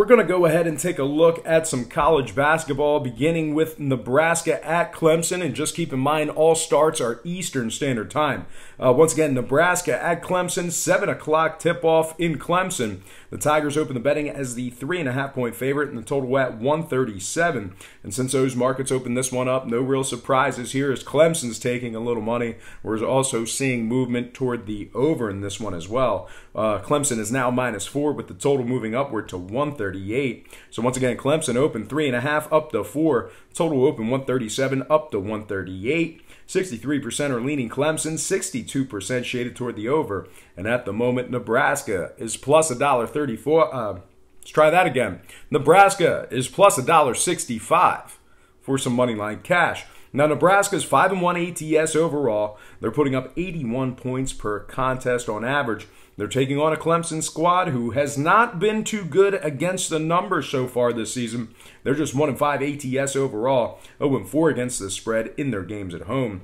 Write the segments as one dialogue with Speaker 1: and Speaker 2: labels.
Speaker 1: we're going to go ahead and take a look at some college basketball, beginning with Nebraska at Clemson. And just keep in mind, all starts are Eastern Standard Time. Once again, Nebraska at Clemson, 7 o'clock tip-off in Clemson. The Tigers open the betting as the 3.5-point favorite, and the total at 137. And since those markets open this one up, no real surprises here as Clemson's taking a little money. We're also seeing movement toward the over in this one as well. Clemson is now -4 with the total moving upward to 138. So once again, Clemson open 3.5 up to 4. Total open 137 up to 138. 63% are leaning Clemson, 62% shaded toward the over. And at the moment, Nebraska is plus $1.34. Let's try that again. Nebraska is plus $1.65 for some money line cash. Now, Nebraska's 5-1 ATS overall. They're putting up 81 points per contest on average. They're taking on a Clemson squad who has not been too good against the numbers so far this season. They're just 1-5 ATS overall, 0-4 against the spread in their games at home.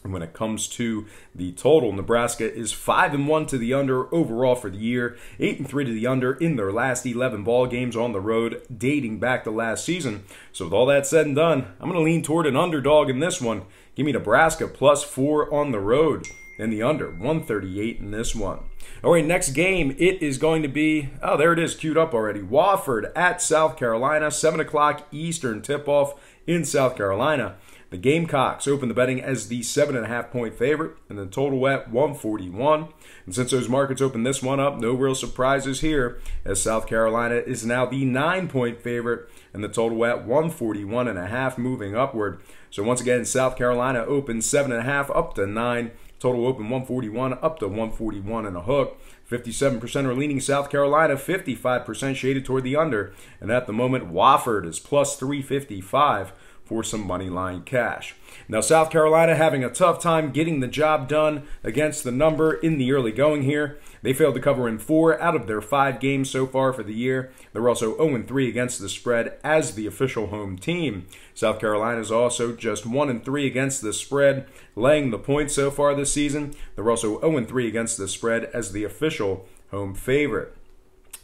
Speaker 1: And when it comes to the total, Nebraska is 5-1 to the under overall for the year, 8-3 to the under in their last 11 ball games on the road, dating back to last season. So with all that said and done, I'm going to lean toward an underdog in this one. Give me Nebraska +4 on the road and the under, 138 in this one. All right, next game, it is going to be, oh, there it is, queued up already. Wofford at South Carolina, 7 o'clock Eastern tip-off in South Carolina. The Gamecocks open the betting as the 7.5-point favorite, and the total at 141. And since those markets open this one up, no real surprises here, as South Carolina is now the 9-point favorite, and the total at 141.5, moving upward. So once again, South Carolina opens 7.5 up to 9. Total open 141 up to 141 and a hook. 57% are leaning South Carolina, 55% shaded toward the under. And at the moment, Wofford is plus 355 for some money line cash. Now, South Carolina having a tough time getting the job done against the number in the early going here. They failed to cover in 4 out of their 5 games so far for the year. They're also 0-3 against the spread as the official home team. South Carolina is also just 1-3 against the spread, laying the points so far this season. They're also 0-3 against the spread as the official home favorite.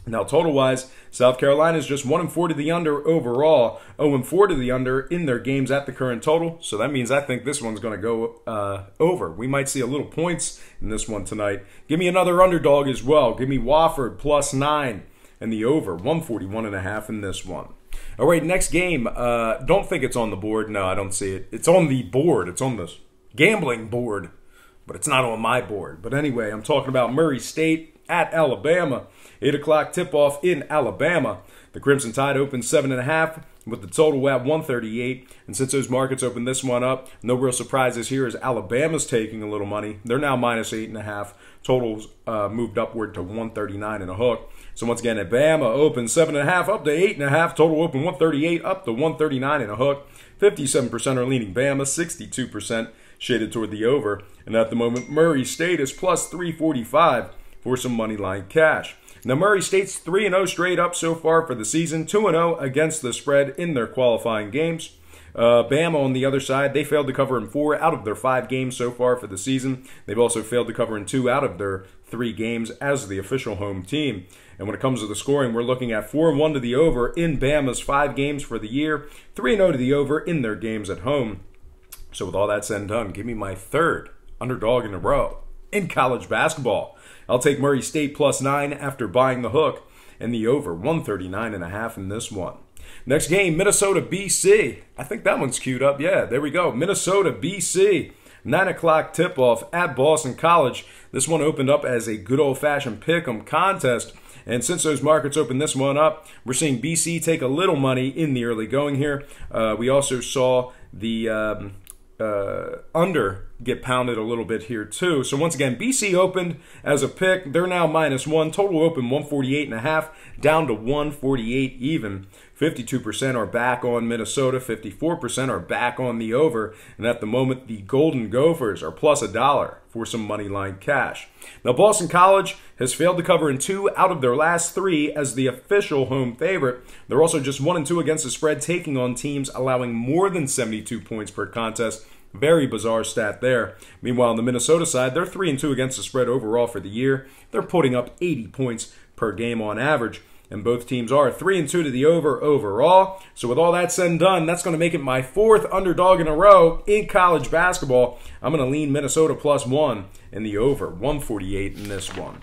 Speaker 1: Now, total-wise, South Carolina is just 1-4 to the under overall, 0-4 to the under in their games at the current total. So that means I think this one's going to go over. We might see a little points in this one tonight. Give me another underdog as well. Give me Wofford +9 and the over, 141.5 in this one. All right, next game. Don't think it's on the board. No, I don't see it. It's on the board. It's on the gambling board, but it's not on my board. But anyway, I'm talking about Murray State at Alabama. 8 o'clock tip-off in Alabama. The Crimson Tide opens 7.5 with the total at 138. And since those markets opened this one up, no real surprises here as Alabama's taking a little money. They're now -8.5. Totals moved upward to 139 and a hook. So once again, Alabama opens 7.5 up to 8.5. Total open 138 up to 139 and a hook. 57% are leaning Bama, 62% shaded toward the over. And at the moment, Murray State is plus 345 for some money line cash. Now, Murray State's 3-0 straight up so far for the season, 2-0 against the spread in their qualifying games. Bama, on the other side, they failed to cover in 4 out of their 5 games so far for the season. They've also failed to cover in 2 out of their 3 games as the official home team. And when it comes to the scoring, we're looking at 4-1 to the over in Bama's 5 games for the year, 3-0 to the over in their games at home. So with all that said and done, give me my third underdog in a row in college basketball. I'll take Murray State +9 after buying the hook and the over, 139.5 in this one. Next game, Minnesota, BC. I think that one's queued up. Yeah, there we go. Minnesota, BC. 9 o'clock tip-off at Boston College. This one opened up as a good old-fashioned pick-em contest. And since those markets opened this one up, we're seeing BC take a little money in the early going here. We also saw the under get pounded a little bit here too. So once again, BC opened as a pick. They're now -1. Total open 148.5 down to 148 even. 52% are back on Minnesota. 54% are back on the over. And at the moment, the Golden Gophers are +$1 for some money line cash. Now, Boston College has failed to cover in 2 out of their last 3 as the official home favorite. They're also just 1-2 against the spread, taking on teams allowing more than 72 points per contest. Very bizarre stat there. Meanwhile, on the Minnesota side, they're 3-2 against the spread overall for the year. They're putting up 80 points per game on average. and both teams are 3-2 to the over overall. So with all that said and done, that's going to make it my 4th underdog in a row in college basketball. I'm going to lean Minnesota +1 in the over, 148 in this one.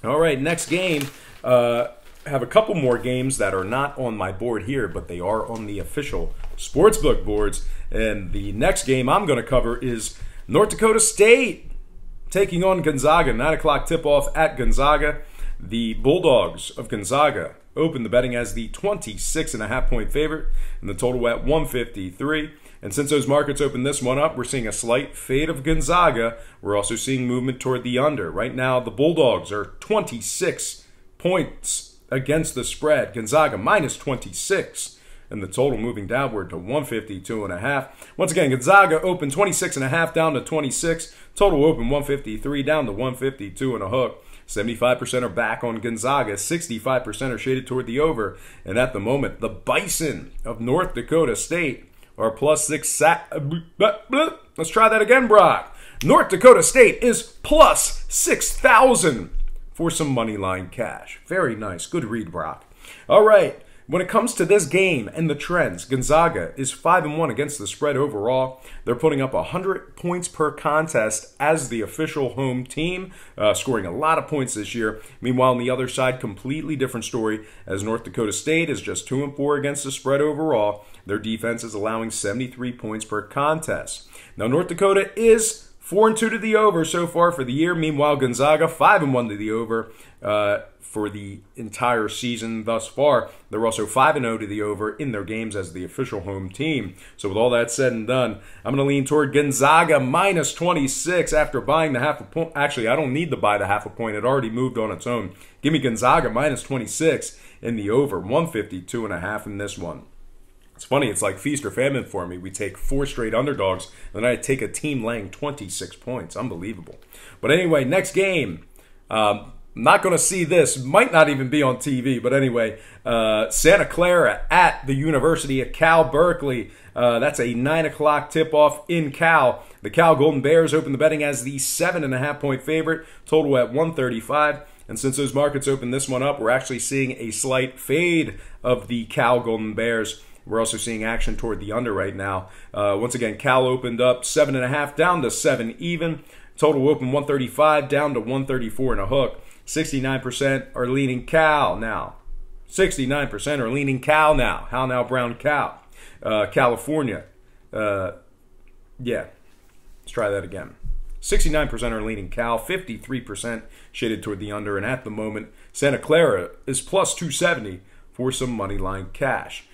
Speaker 1: All right, next game. Have a couple more games that are not on my board here, but they are on the official sportsbook boards. And the next game I'm going to cover is North Dakota State taking on Gonzaga. 9 o'clock tip-off at Gonzaga. The Bulldogs of Gonzaga open the betting as the 26.5-point favorite, and the total at 153. And since those markets opened this one up, we're seeing a slight fade of Gonzaga. We're also seeing movement toward the under. Right now, the Bulldogs are 26 points against the spread. Gonzaga -26, and the total moving downward to 152.5. Once again, Gonzaga opened 26.5 down to 26. Total open 153 down to 152 and a hook. 75% are back on Gonzaga. 65% are shaded toward the over. And at the moment, the Bison of North Dakota State are +6. Let's try that again, Brock. North Dakota State is +6,000 for some money line cash. Very nice. Good read, Brock. All right. When it comes to this game and the trends, Gonzaga is 5-1 against the spread overall. They're putting up 100 points per contest as the official home team, scoring a lot of points this year. Meanwhile, on the other side, completely different story, as North Dakota State is just 2-4 against the spread overall. Their defense is allowing 73 points per contest. Now, North Dakota is 4-2 to the over so far for the year. Meanwhile, Gonzaga 5-1 to the over for the entire season thus far. They're also 5-0 to the over in their games as the official home team. So with all that said and done, I'm going to lean toward Gonzaga -26 after buying the half a point. Actually, I don't need to buy the half a point. It already moved on its own. Give me Gonzaga -26 in the over, 152.5 in this one. It's funny, it's like feast or famine for me. We take 4 straight underdogs, and then I take a team laying 26 points. Unbelievable. But anyway, next game. Not going to see this. Might not even be on TV. But anyway, Santa Clara at the University of Cal Berkeley. That's a 9 o'clock tip-off in Cal. The Cal Golden Bears open the betting as the 7.5-point favorite. Total at 135. And since those markets opened this one up, we're actually seeing a slight fade of the Cal Golden Bears. We're also seeing action toward the under right now. Once again, Cal opened up 7.5 down to 7 even. Total open 135 down to 134 and a hook. 69% are leaning Cal now. 69% are leaning Cal now. How now, Brown Cal? California. Yeah. Let's try that again. 69% are leaning Cal. 53% shaded toward the under. And at the moment, Santa Clara is +270 for some money line cash.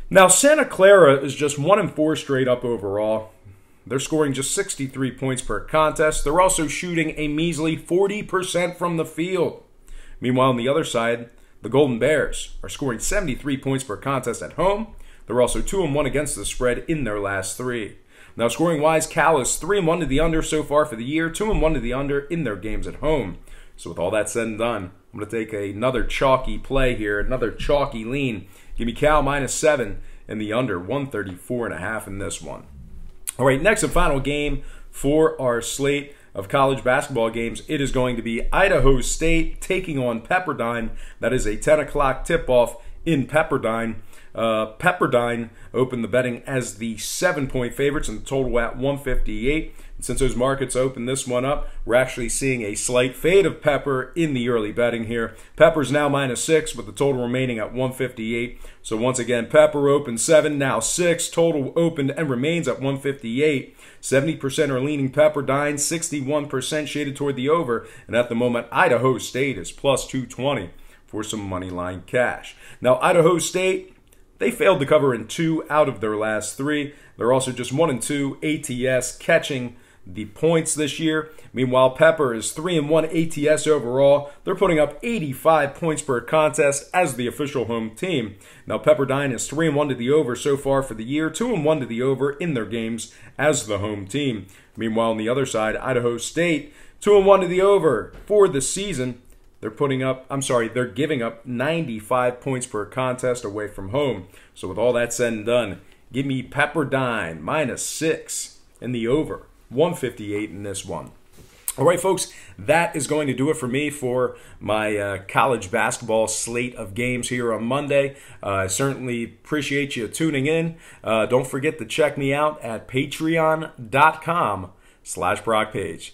Speaker 1: Now, Santa Clara is just 1-4 straight up overall. They're scoring just 63 points per contest. They're also shooting a measly 40% from the field. Meanwhile, on the other side, the Golden Bears are scoring 73 points per contest at home. They're also 2-1 against the spread in their last 3. Now, scoring-wise, Cal is 3-1 to the under so far for the year, 2-1 to the under in their games at home. So with all that said and done, I'm going to take another chalky play here, another chalky lean. Give me Cal -7 and the under, 134.5 in this one. All right, next and final game for our slate of college basketball games. It is going to be Idaho State taking on Pepperdine. That is a 10 o'clock tip-off in Pepperdine. Pepperdine opened the betting as the 7-point favorites and the total at 158. And since those markets opened this one up, we're actually seeing a slight fade of Pepper in the early betting here. Pepper's now -6 with the total remaining at 158. So once again, Pepper opened 7, now 6. Total opened and remains at 158. 70% are leaning Pepperdine, 61% shaded toward the over. And at the moment, Idaho State is +220 for some money line cash. Now, Idaho State, they failed to cover in 2 out of their last 3. They're also just 1-2 ATS catching the points this year. Meanwhile, Pepper is 3-1 ATS overall. They're putting up 85 points per contest as the official home team. Now, Pepperdine is 3-1 to the over so far for the year, 2-1 to the over in their games as the home team. Meanwhile, on the other side, Idaho State, 2-1 to the over for the season. They're giving up 95 points per contest away from home. So with all that said and done, give me Pepperdine -6 in the over, 158 in this one. All right, folks, that is going to do it for me for my college basketball slate of games here on Monday. I certainly appreciate you tuning in. Don't forget to check me out at patreon.com/BrockPage.